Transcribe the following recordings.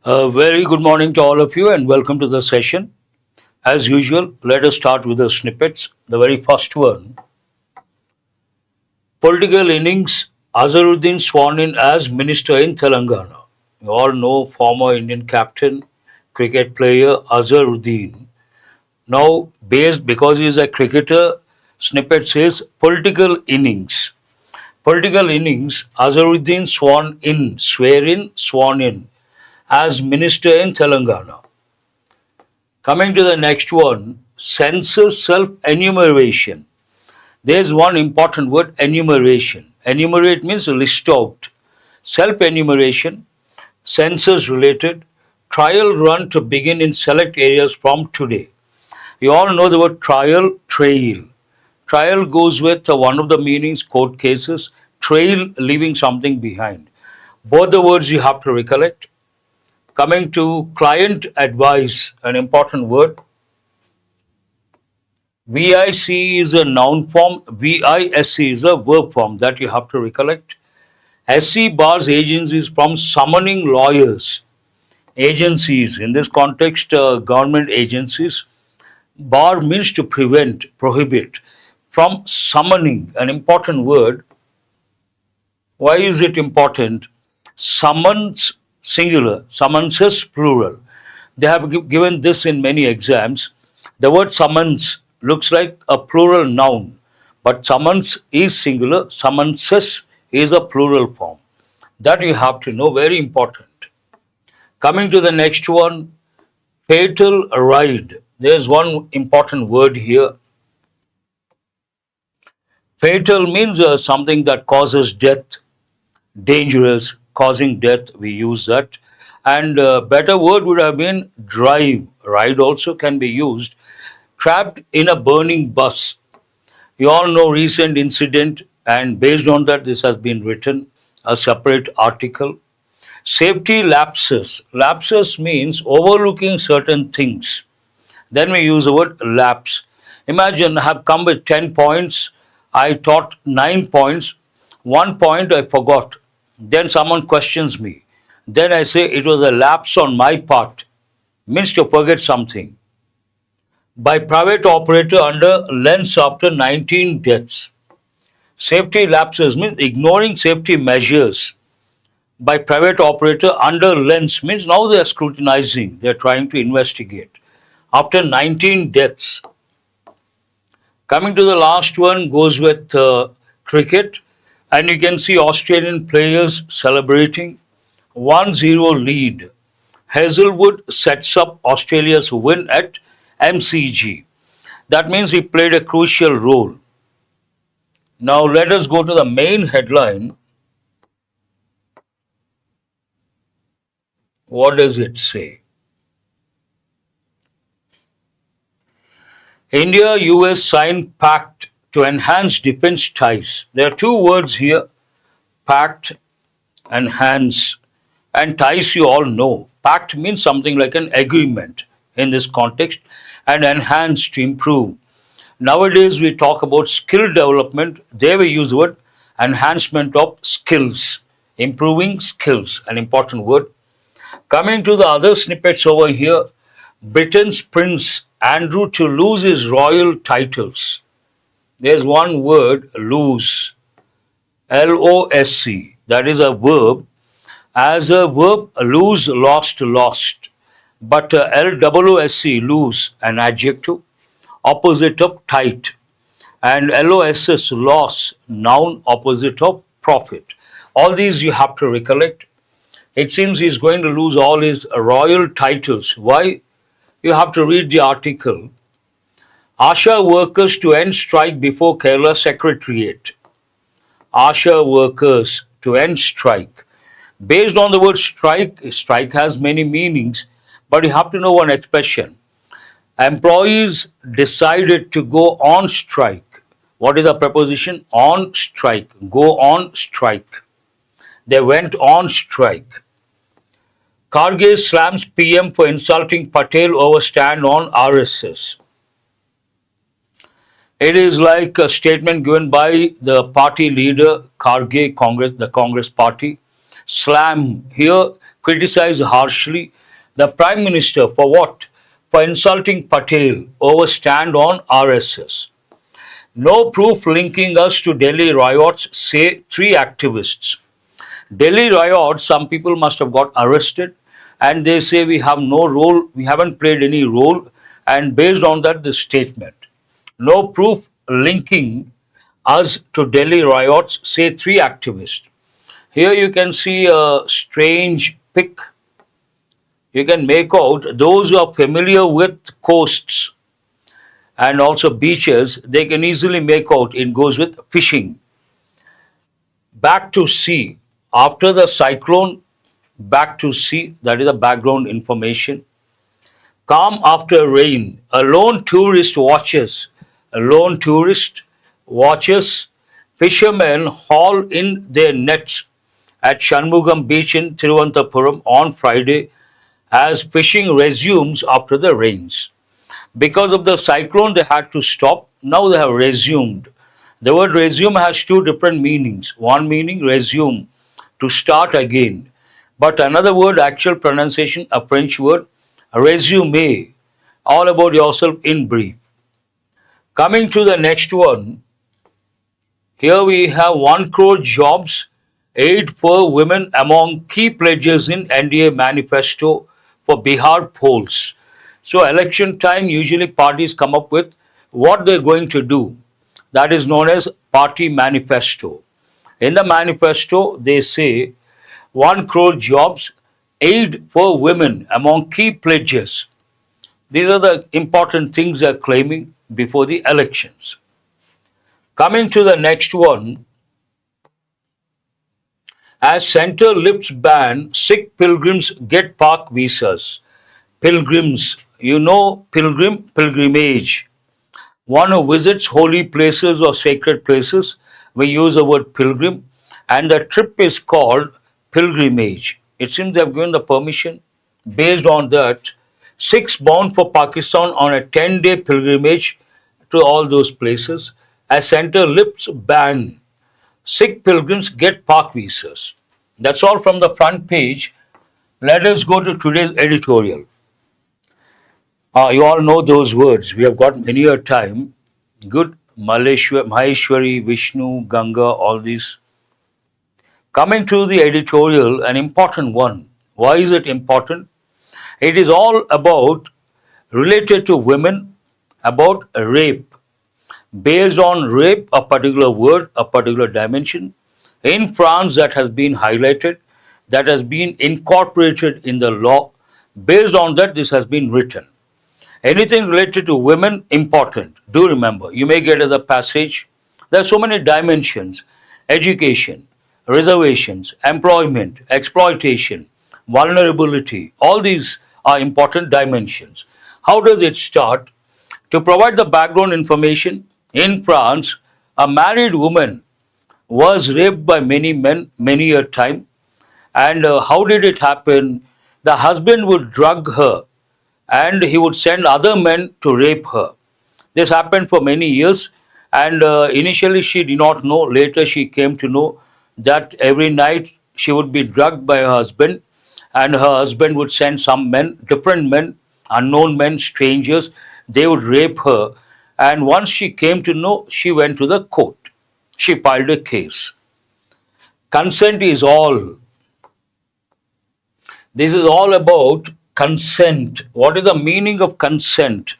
A very good morning to all of you and welcome to the session. As usual, let us start with the snippets. The very first one, political innings, Azharuddin sworn in as minister in Telangana. You all know former Indian captain, cricket player Azharuddin. Now, based because he is a cricketer, snippet says political innings. Political innings, Azharuddin sworn in as minister in Telangana. Coming to the next one, census self-enumeration. There's one important word, enumeration. Enumerate means list out. Self-enumeration, census related, trial run to begin in select areas from today. You all know the word trail. Trial goes with one of the meanings, court cases, trail leaving something behind. Both the words you have to recollect. Coming to client advice, an important word. VIC is a noun form, VISC is a verb form that you have to recollect. SC bars agencies from summoning lawyers. Agencies, in this context, government agencies. Bar means to prevent, prohibit. From summoning, an important word. Why is it important? Summons, singular, summonses, plural. They have given this in many exams. The word summons looks like a plural noun, but summons is singular, summonses is a plural form. That you have to know, very important. Coming to the next one, fatal ride. There's one important word here. Fatal means something that causes death, dangerous, causing death. We use that. And a better word would have been drive. Ride also can be used. Trapped in a burning bus. You all know recent incident, and based on that, this has been written a separate article. Safety lapses. Lapses means overlooking certain things. Then we use the word lapse. Imagine I have come with 10 points. I taught 9 points. 1 point I forgot. Then someone questions me. Then I say it was a lapse on my part. Means to forget something. By private operator under lens after 19 deaths. Safety lapses means ignoring safety measures. By private operator under lens means now they are scrutinizing, they are trying to investigate. After 19 deaths. Coming to the last one goes with cricket, and you can see Australian players celebrating 1-0 lead. Hazelwood sets up Australia's win at MCG. That means he played a crucial role. Now let us go to the main headline. What does it say? India US sign pact to enhance defense ties. There are two words here, pact, enhance, and ties you all know. Pact means something like an agreement in this context, and enhance to improve. Nowadays we talk about skill development. There we use the word enhancement of skills, improving skills, an important word. Coming to the other snippets over here, Britain's Prince Andrew to lose his royal titles. There's one word, lose, LOSC, that is a verb. As a verb, lose, lost, lost. But LOOSC, lose, an adjective, opposite of tight. And LOSS, loss, noun, opposite of profit. All these you have to recollect. It seems he's going to lose all his royal titles. Why? You have to read the article. ASHA workers to end strike before Kerala Secretariat. ASHA workers to end strike. Based on the word strike, strike has many meanings, but you have to know one expression. Employees decided to go on strike. What is the preposition? On strike. Go on strike. They went on strike. Karge slams PM for insulting Patel over stand on RSS. It is like a statement given by the party leader Karge, the Congress party. Slam here criticize harshly the Prime Minister for what? For insulting Patel over stand on RSS. No proof linking us to Delhi riots, say three activists. Delhi riots, some people must have got arrested, and they say we have no role, we haven't played any role, and based on that, the statement. No proof linking us to Delhi riots, say three activists. Here you can see a strange pic. You can make out those who are familiar with coasts and also beaches, they can easily make out it goes with fishing. Back to sea. After the cyclone, back to sea, that is the background information. Calm after rain. A lone tourist watches. A lone tourist watches fishermen haul in their nets at Shanmugam Beach in Thiruvananthapuram on Friday as fishing resumes after the rains. Because of the cyclone, they had to stop. Now they have resumed. The word resume has two different meanings. One meaning, resume, to start again. But another word, actual pronunciation, a French word, resume, all about yourself in brief. Coming to the next one, here we have 1 crore jobs, aid for women among key pledges in NDA manifesto for Bihar polls. So election time, usually parties come up with what they're going to do. That is known as party manifesto. In the manifesto, they say 1 crore jobs, aid for women among key pledges. These are the important things they're claiming before the elections. Coming to the next one, as center lifts ban, Sikh pilgrims get park visas. Pilgrims, you know, pilgrimage. One who visits holy places or sacred places, we use the word pilgrim, and the trip is called pilgrimage. It seems they have given the permission. Based on that, Sikhs bound for Pakistan on a 10-day pilgrimage to all those places. As center lifts ban, Sikh pilgrims get park visas. That's all from the front page. Let us go to today's editorial. You all know those words. We have got many a time. Good. Maheshwari, Vishnu, Ganga, all these. Coming to the editorial, an important one. Why is it important? It is all about, related to women, about rape. Based on rape, a particular word, a particular dimension. In France, that has been highlighted, that has been incorporated in the law. Based on that, this has been written. Anything related to women, important. Do remember, you may get as a passage. There are so many dimensions: education, reservations, employment, exploitation, vulnerability. All these are important dimensions. How does it start? To provide the background information, in France, a married woman was raped by many men many a time. And how did it happen? The husband would drug her and he would send other men to rape her. This happened for many years, and initially she did not know. Later she came to know that every night she would be drugged by her husband, and her husband would send some men, different men, unknown men, strangers. They would rape her, and once she came to know, she went to the court. She filed a case. Consent is all. This is all about consent. What is the meaning of consent?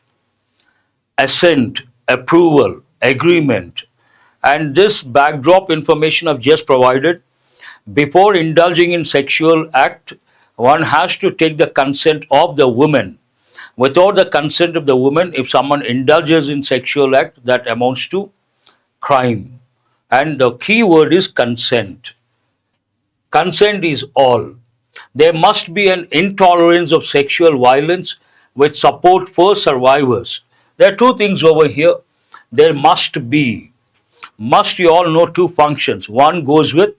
Assent, approval, agreement. And this backdrop information I've just provided, before indulging in sexual act, one has to take the consent of the woman. Without the consent of the woman, if someone indulges in sexual act, that amounts to crime. And the key word is consent. Consent is all. There must be an intolerance of sexual violence with support for survivors. There are two things over here. There must be. Must, you all know, two functions. One goes with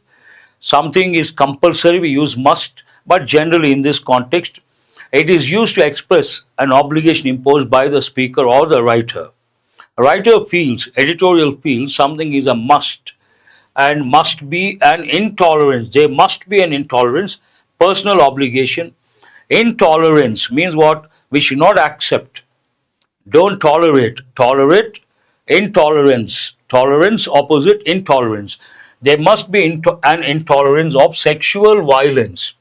something is compulsory, we use must, but generally in this context, it is used to express an obligation imposed by the speaker or the writer. A writer feels, editorial feels something is a must. and must be an intolerance. There must be an intolerance, personal obligation. Intolerance means what? We should not accept. Don't tolerate. Tolerate. Intolerance. Tolerance opposite intolerance. There must be an intolerance of sexual violence.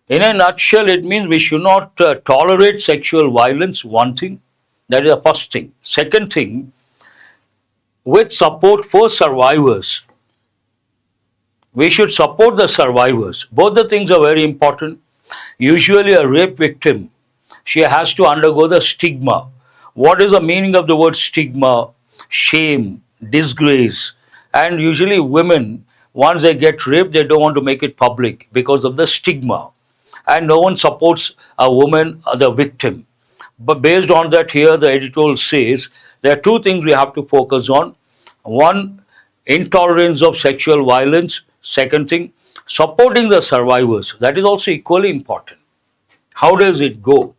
In a nutshell, it means we should not tolerate sexual violence, one thing. That is the first thing. Second thing, with support for survivors. We should support the survivors. Both the things are very important. Usually, a rape victim, she has to undergo the stigma. What is the meaning of the word stigma? Shame, disgrace. And usually, women, once they get raped, they don't want to make it public because of the stigma. And no one supports a woman, the victim. But based on that, here the editorial says there are two things we have to focus on. One, intolerance of sexual violence. Second thing, supporting the survivors. That is also equally important. How does it go?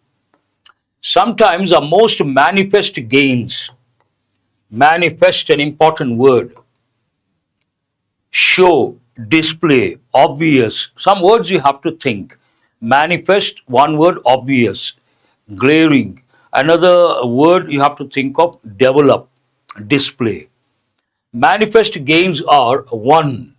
Sometimes the most manifest gains, manifest an important word, show, display, obvious. Some words you have to think. Manifest, one word, obvious, glaring. Another word you have to think of, develop, display. Manifest gains are one.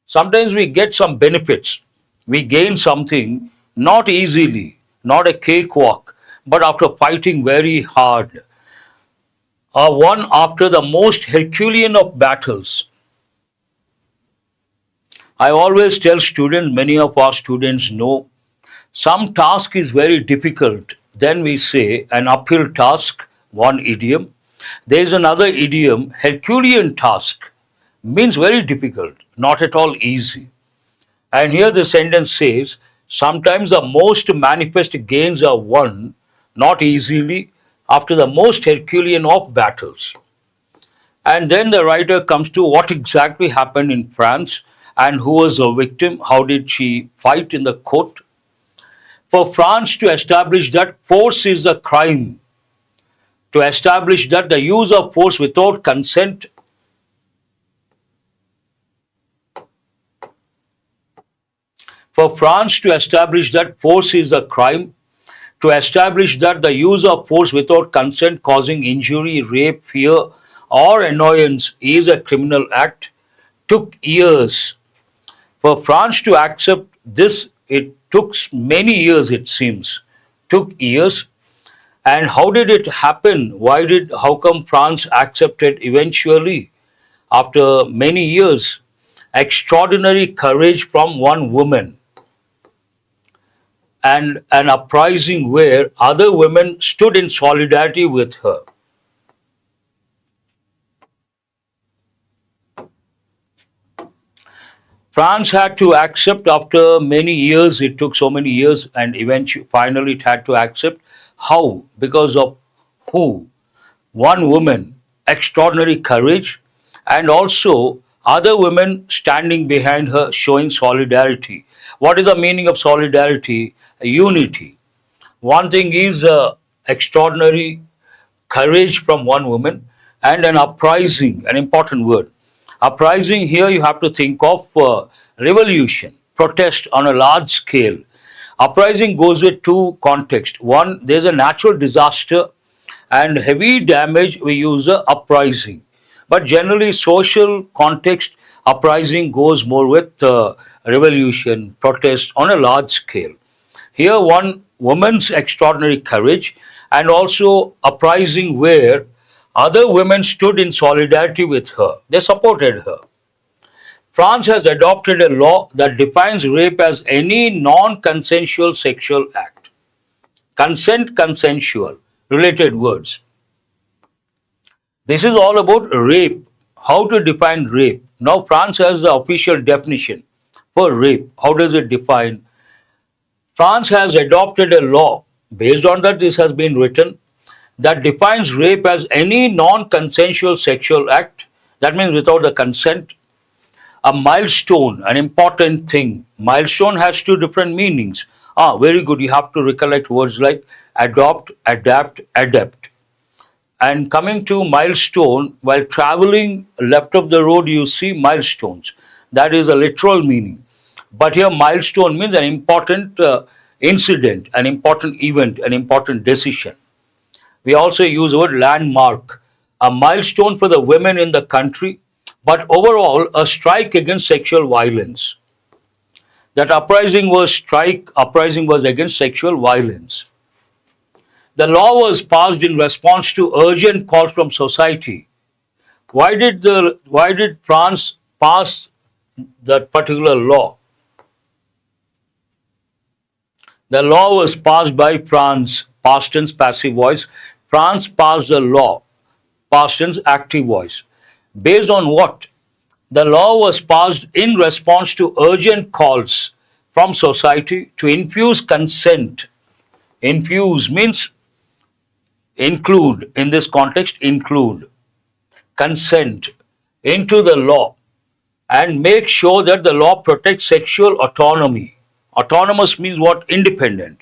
Sometimes we get some benefits. We gain something not easily, not a cakewalk, but after fighting very hard. One after the most Herculean of battles. I always tell students, many of our students know, some task is very difficult. Then we say an uphill task, one idiom. There is another idiom, Herculean task, means very difficult, not at all easy. And here the sentence says, sometimes the most manifest gains are won, not easily, after the most Herculean of battles. And then the writer comes to what exactly happened in France and who was the victim, how did she fight in the court. For France to establish that force is a crime, to establish that the use of force without consent for France to establish that force is a crime, to establish that the use of force without consent causing injury, rape, fear, or annoyance is a criminal act, took years. For France to accept this, it took many years, it seems. Took years. And how did it happen? How come France accepted eventually after many years? Extraordinary courage from one woman and an uprising where other women stood in solidarity with her. France had to accept after many years, it took so many years, and eventually, finally, it had to accept. How? Because of who? One woman, extraordinary courage, and also other women standing behind her showing solidarity. What is the meaning of solidarity? Unity. One thing is extraordinary courage from one woman and an uprising, an important word. Uprising here you have to think of revolution, protest on a large scale. Uprising goes with two contexts. One, there's a natural disaster and heavy damage, we use a uprising. But generally, social context, uprising goes more with revolution, protest on a large scale. Here, one woman's extraordinary courage and also uprising where other women stood in solidarity with her. They supported her. France has adopted a law that defines rape as any non consensual sexual act. Consent, consensual, related words. This is all about rape. How to define rape? Now, France has the official definition for rape. How does it define? France has adopted a law. Based on that, this has been written that defines rape as any non consensual sexual act. That means without the consent. A milestone, an important thing. Milestone has two different meanings. Very good. You have to recollect words like adopt, adapt, adapt. And coming to milestone, while traveling left of the road, you see milestones. That is a literal meaning. But here, milestone means an important incident, an important event, an important decision. We also use the word landmark, a milestone for the women in the country, but overall, a strike against sexual violence. That uprising was against sexual violence. The law was passed in response to urgent calls from society. Why did France pass that particular law? The law was passed by France, past tense passive voice. France passed the law, past tense active voice. Based on what? The law was passed in response to urgent calls from society to infuse consent. Infuse means include, in this context, include consent into the law and make sure that the law protects sexual autonomy. Autonomous means what? Independent.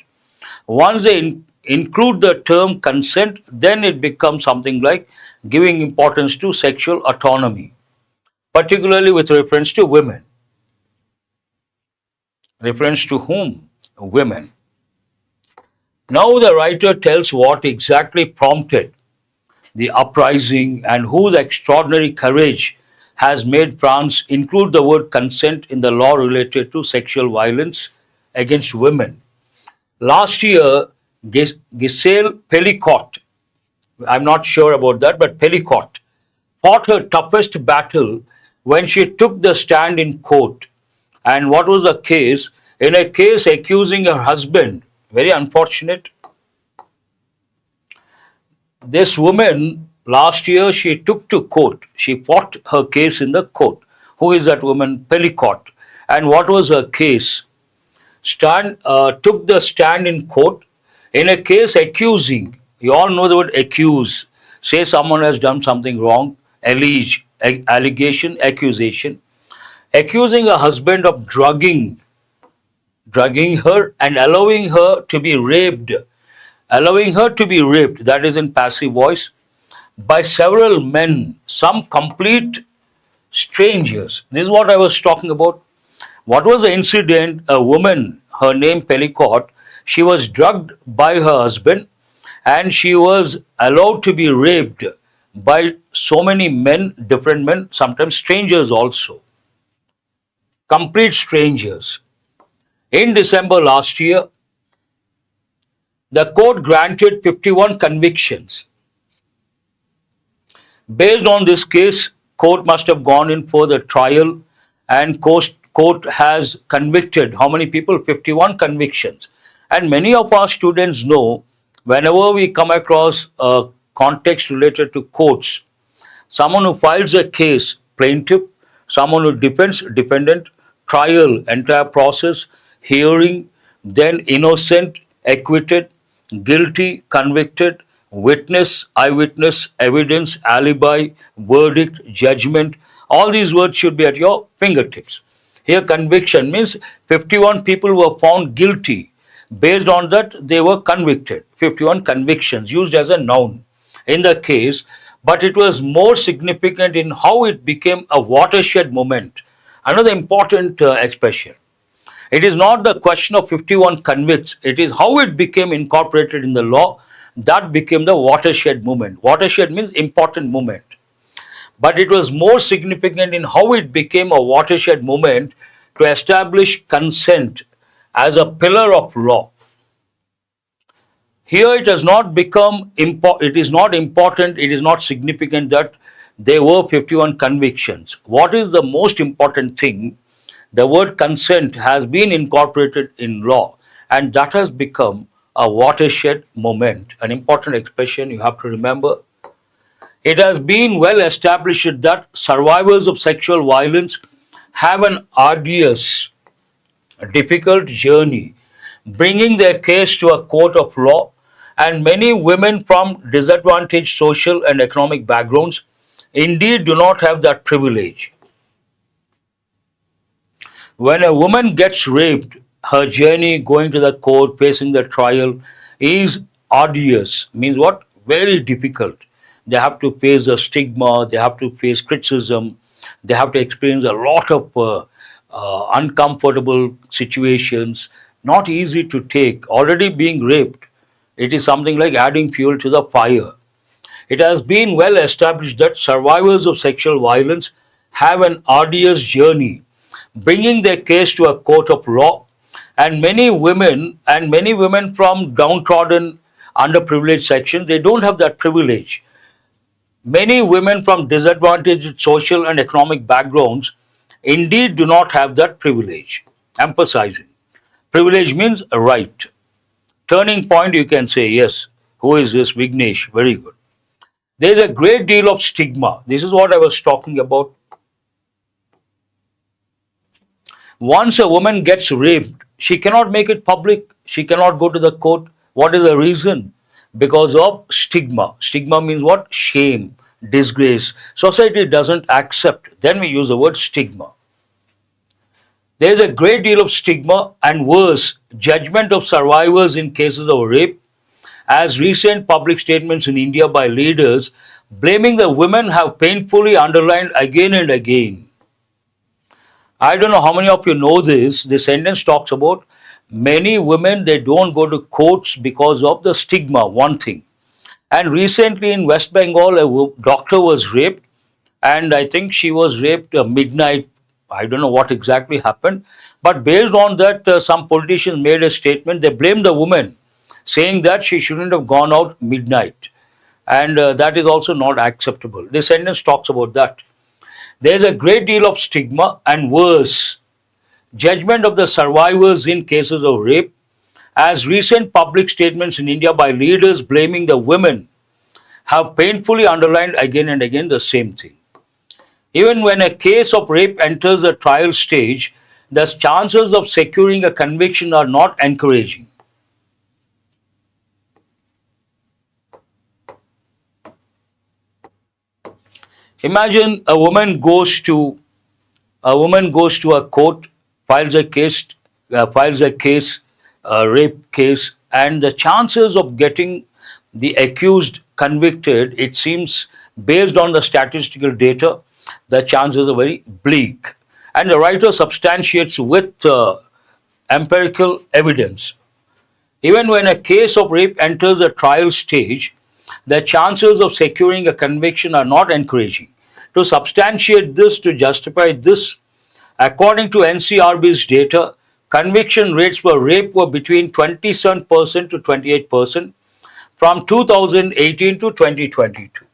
Once they include the term consent, then it becomes something like giving importance to sexual autonomy, particularly with reference to women. Reference to whom? Women. Now the writer tells what exactly prompted the uprising and whose extraordinary courage has made France include the word consent in the law related to sexual violence against women. Last year, Giselle Pellicot, I'm not sure about that, but Pellicot fought her toughest battle when she took the stand in court. And what was the case? In a case accusing her husband, very unfortunate. This woman, last year, she took to court. She fought her case in the court. Who is that woman? Pellicot. And what was her case? Took the stand in court in a case accusing. You all know the word accuse. Say someone has done something wrong. Allegation, accusation. Accusing a husband of drugging her and allowing her to be raped. Allowing her to be raped, that is in passive voice, by several men, some complete strangers. This is what I was talking about. What was the incident? A woman, her name Pellicot, she was drugged by her husband and she was allowed to be raped by so many men, different men, sometimes strangers also. Complete strangers. In December last year, the court granted 51 convictions. Based on this case, court must have gone in for the trial and court has convicted how many people? 51 convictions. And many of our students know whenever we come across a context related to courts, someone who files a case, plaintiff, someone who defends, defendant, trial, entire process, hearing, then innocent, acquitted, guilty, convicted, witness, eyewitness, evidence, alibi, verdict, judgment. All these words should be at your fingertips. Here, conviction means 51 people were found guilty. Based on that, they were convicted. 51 convictions used as a noun in the case, but it was more significant in how it became a watershed moment. Another important expression. It is not the question of 51 convicts, it is how it became incorporated in the law that became the watershed moment. Watershed means important moment. But it was more significant in how it became a watershed moment to establish consent as a pillar of law. Here it has not become it is not important, it is not significant that there were 51 convictions. What is the most important thing? The word consent has been incorporated in law, and that has become a watershed moment, an important expression you have to remember. It has been well established that survivors of sexual violence have an arduous, difficult journey bringing their case to a court of law, and many women from disadvantaged social and economic backgrounds indeed do not have that privilege. When a woman gets raped, her journey going to the court, facing the trial is arduous, means what? Very difficult. they have to face a stigma, they have to face criticism, they have to experience a lot of uncomfortable situations, not easy to take. Already being raped, it is something like adding fuel to the fire. It has been well established that survivors of sexual violence have an arduous journey bringing their case to a court of law, and many women from downtrodden underprivileged sections, they don't have that privilege. Many women from disadvantaged social and economic backgrounds indeed do not have that privilege. Emphasizing. Privilege means a right. Turning point, you can say, yes. Who is this? Vignesh. Very good. There is a great deal of stigma. This is what I was talking about. Once a woman gets raped, she cannot make it public. She cannot go to the court. What is the reason? Because of stigma. Stigma means what? Shame, disgrace. Society doesn't accept. Then we use the word stigma. There is a great deal of stigma and worse, judgment of survivors in cases of rape, as recent public statements in India by leaders blaming the women have painfully underlined again and again. I don't know how many of you know this. The sentence talks about many women, they don't go to courts because of the stigma, one thing. And recently in West Bengal, a doctor was raped, and I think she was raped midnight. I don't know what exactly happened. But based on that, some politicians made a statement. They blamed the woman, saying that she shouldn't have gone out midnight. And that is also not acceptable. The sentence talks about that. There is a great deal of stigma and worse, judgment of the survivors in cases of rape, as recent public statements in India by leaders blaming the women have painfully underlined again and again the same thing. Even when a case of rape enters the trial stage, the chances of securing a conviction are not encouraging. Imagine a woman goes to a court, files a case, a rape case, and the chances of getting the accused convicted, it seems, based on the statistical data, the chances are very bleak. And the writer substantiates with empirical evidence. Even when a case of rape enters a trial stage, the chances of securing a conviction are not encouraging. To substantiate this, to justify this, according to NCRB's data, conviction rates for rape were between 27% to 28% from 2018 to 2022.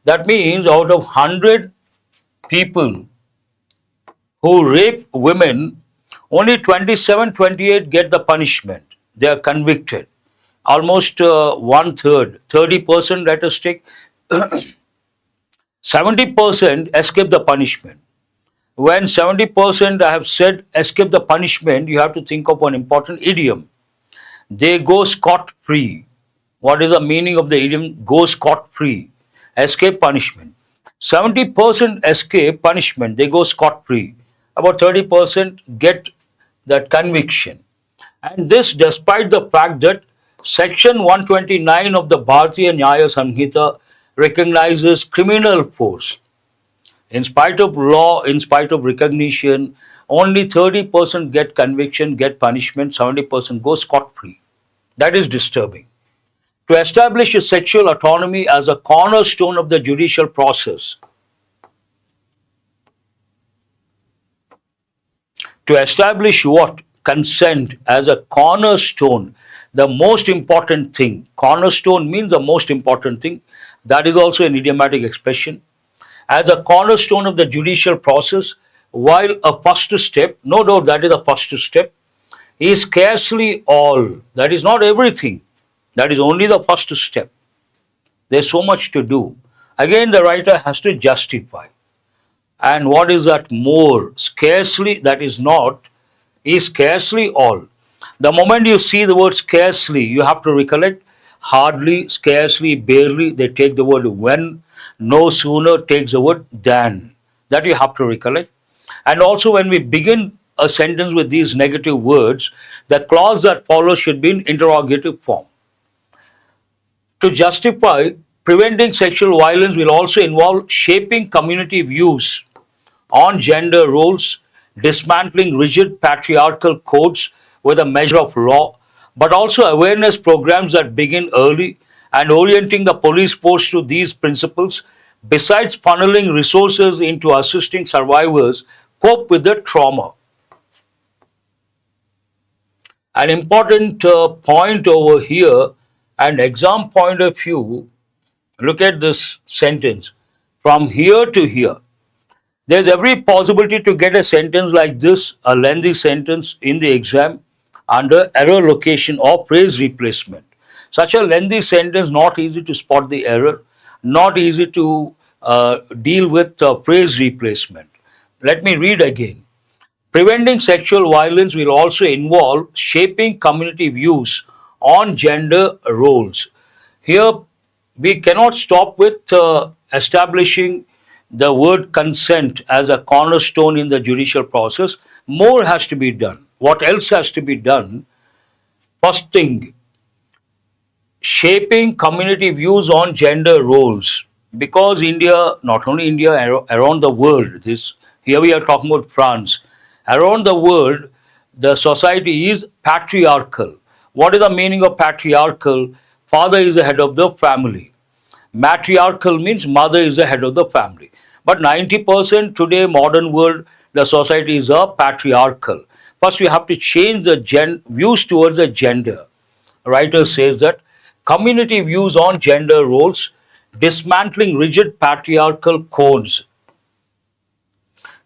That means out of 100 people who rape women, only 27, 28 get the punishment. They are convicted. Almost one third, 30%, let us take, 70% escape the punishment. When 70%, I have said, escape the punishment, you have to think of an important idiom. They go scot-free. What is the meaning of the idiom go scot-free? Escape punishment. 70% escape punishment, they go scot-free. About 30% get that conviction. And this despite the fact that Section 129 of the Bharatiya Nyaya Samhita recognizes criminal force. In spite of law, in spite of recognition, only 30% get conviction, get punishment, 70% go scot-free. That is disturbing. To establish a sexual autonomy as a cornerstone of the judicial process, to establish what? Consent as a cornerstone, the most important thing. Cornerstone means the most important thing. That is also an idiomatic expression. As a cornerstone of the judicial process, while a first step, no doubt that is a first step, is scarcely all. That is not everything. That is only the first step. There's so much to do. Again, the writer has to justify. And what is that more? Scarcely, that is not, is scarcely all. The moment you see the word scarcely, you have to recollect hardly, scarcely, barely, they take the word when, no sooner takes the word than. That you have to recollect. And also when we begin a sentence with these negative words, the clause that follows should be in interrogative form. To justify, Preventing sexual violence will also involve shaping community views on gender roles, dismantling rigid patriarchal codes with a measure of law, but also awareness programs that begin early and orienting the police force to these principles, besides funneling resources into assisting survivors cope with the trauma. An important point over here, an exam point of view, look at this sentence from here to here. There's every possibility to get a sentence like this, a lengthy sentence in the exam under error location or phrase replacement. Such a lengthy sentence, not easy to spot the error, not easy to deal with phrase replacement. Let me read again. Preventing sexual violence will also involve shaping community views on gender roles. Here, we cannot stop with establishing the word consent as a cornerstone in the judicial process. More has to be done. What else has to be done? First thing, shaping community views on gender roles. Because India, not only India, around the world, this here we are talking about France. Around the world, the society is patriarchal. What is the meaning of patriarchal? Father is the head of the family. Matriarchal means mother is the head of the family. But 90% today, modern world, the society is a patriarchal. First, we have to change the views towards the gender. Writer says that community views on gender roles, dismantling rigid patriarchal codes,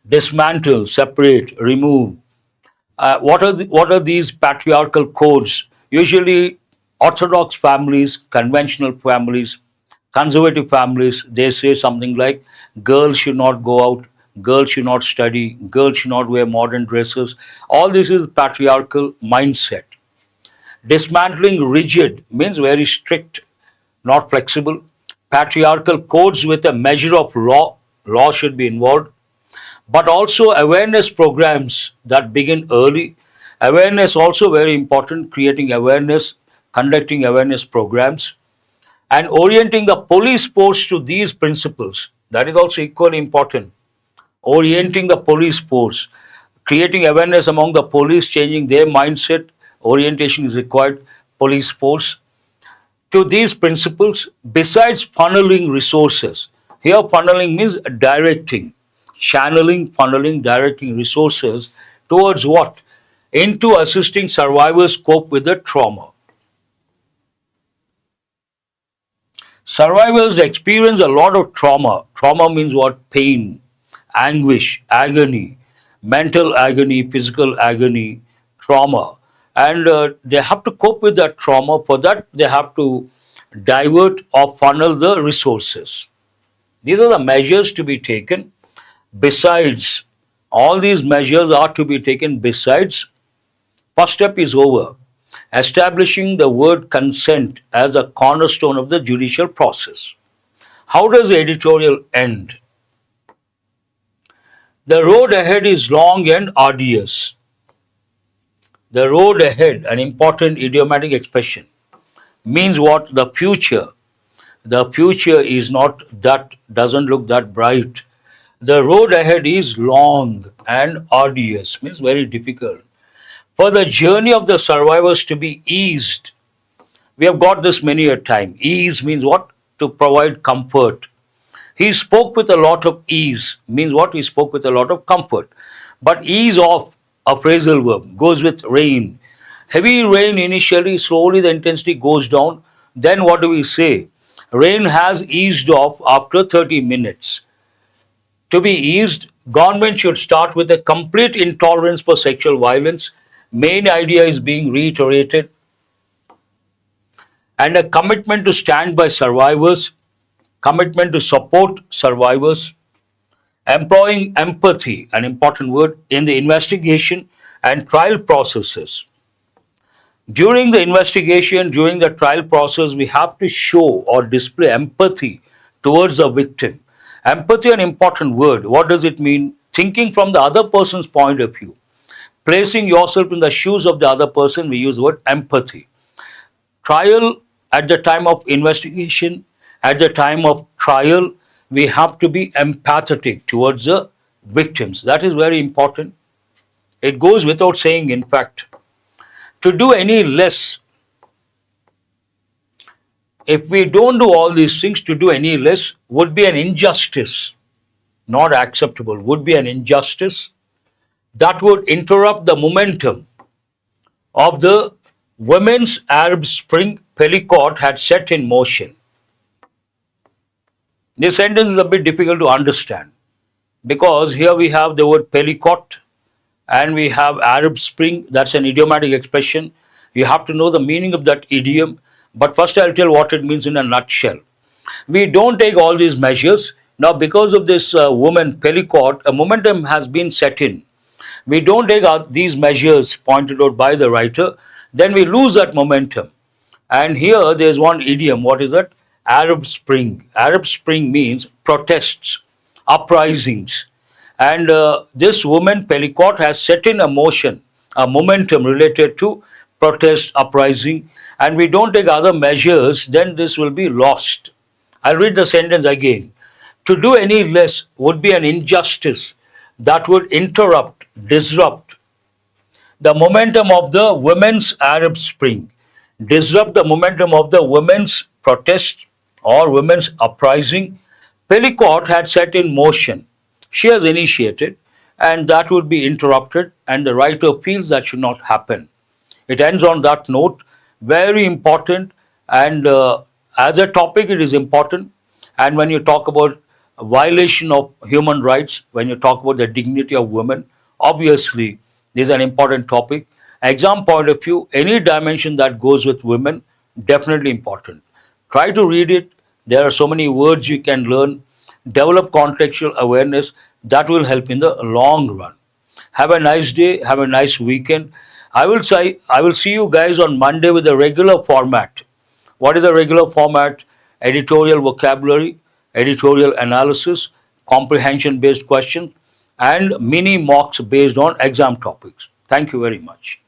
dismantle, separate, remove. What are these patriarchal codes? Usually, orthodox families, conventional families, conservative families, they say something like girls should not go out, girls should not study, girls should not wear modern dresses. All this is patriarchal mindset. Dismantling rigid means very strict, not flexible. Patriarchal codes with a measure of law should be involved, but also awareness programs that begin early. Awareness also very important, creating awareness, conducting awareness programs, and orienting the police force to these principles. That is also equally important. Orienting the police force, creating awareness among the police, changing their mindset, orientation is required, police force, to these principles, besides funneling resources. Here, funneling means directing, channeling, funneling, directing resources towards what? Into assisting survivors cope with the trauma. Survivors experience a lot of trauma. Trauma means what? Pain, anguish, agony, mental agony, physical agony, trauma. And they have to cope with that trauma. For that, they have to divert or funnel the resources. These are the measures to be taken. Besides, all these measures are to be taken besides. First step is over. Establishing the word consent as a cornerstone of the judicial process. How does the editorial end? The road ahead is long and arduous. The road ahead, an important idiomatic expression, means what? The future. The future is not that, doesn't look that bright. The road ahead is long and arduous, means very difficult. For the journey of the survivors to be eased, we have got this many a time. Ease means what? To provide comfort. He spoke with a lot of ease, means what? He spoke with a lot of comfort. But ease of, a phrasal verb, goes with rain. Heavy rain initially, slowly the intensity goes down. Then what do we say? Rain has eased off after 30 minutes. To be eased, government should start with a complete intolerance for sexual violence. Main idea is being reiterated, and a commitment to stand by survivors, commitment to support survivors, employing empathy, an important word, in the investigation and trial processes. During the investigation, during the trial process, we have to show or display empathy towards the victim. Empathy, an important word. What does it mean? Thinking from the other person's point of view. Placing yourself in the shoes of the other person, we use the word empathy. Trial at the time of investigation, At the time of trial, we have to be empathetic towards the victims. That is very important. It goes without saying, in fact. To do any less, if we don't do all these things, to do any less would be an injustice, not acceptable, would be an injustice that would interrupt the momentum of the Women's Arab Spring Pellicot had set in motion. This sentence is a bit difficult to understand because here we have the word Pellicot and we have Arab Spring. That's an idiomatic expression. You have to know the meaning of that idiom. But first I'll tell what it means in a nutshell. We don't take all these measures. Now because of this woman Pellicot, a momentum has been set in. We don't take out these measures pointed out by the writer, then we lose that momentum. And here there's one idiom. What is that? Arab Spring. Arab Spring means protests, uprisings. And this woman Pellicot has set in a motion, a momentum related to protest, uprising. And we don't take other measures, then this will be lost. I'll read the sentence again. To do any less would be an injustice that would interrupt, disrupt the momentum of the Women's Arab Spring, disrupt the momentum of the women's protest or women's uprising. Pellicot had set in motion. She has initiated, and that would be interrupted, and the writer feels that should not happen. It ends on that note. Very important, and as a topic, it is important. And when you talk about violation of human rights, when you talk about the dignity of women, obviously, this is an important topic. Exam point of view, any dimension that goes with women, definitely important. Try to read it. There are so many words you can learn. Develop contextual awareness. That will help in the long run. Have a nice day. Have a nice weekend. I will see you guys on Monday with a regular format. What is the regular format? Editorial vocabulary, editorial analysis, comprehension based questions, and mini mocks based on exam topics. Thank you very much.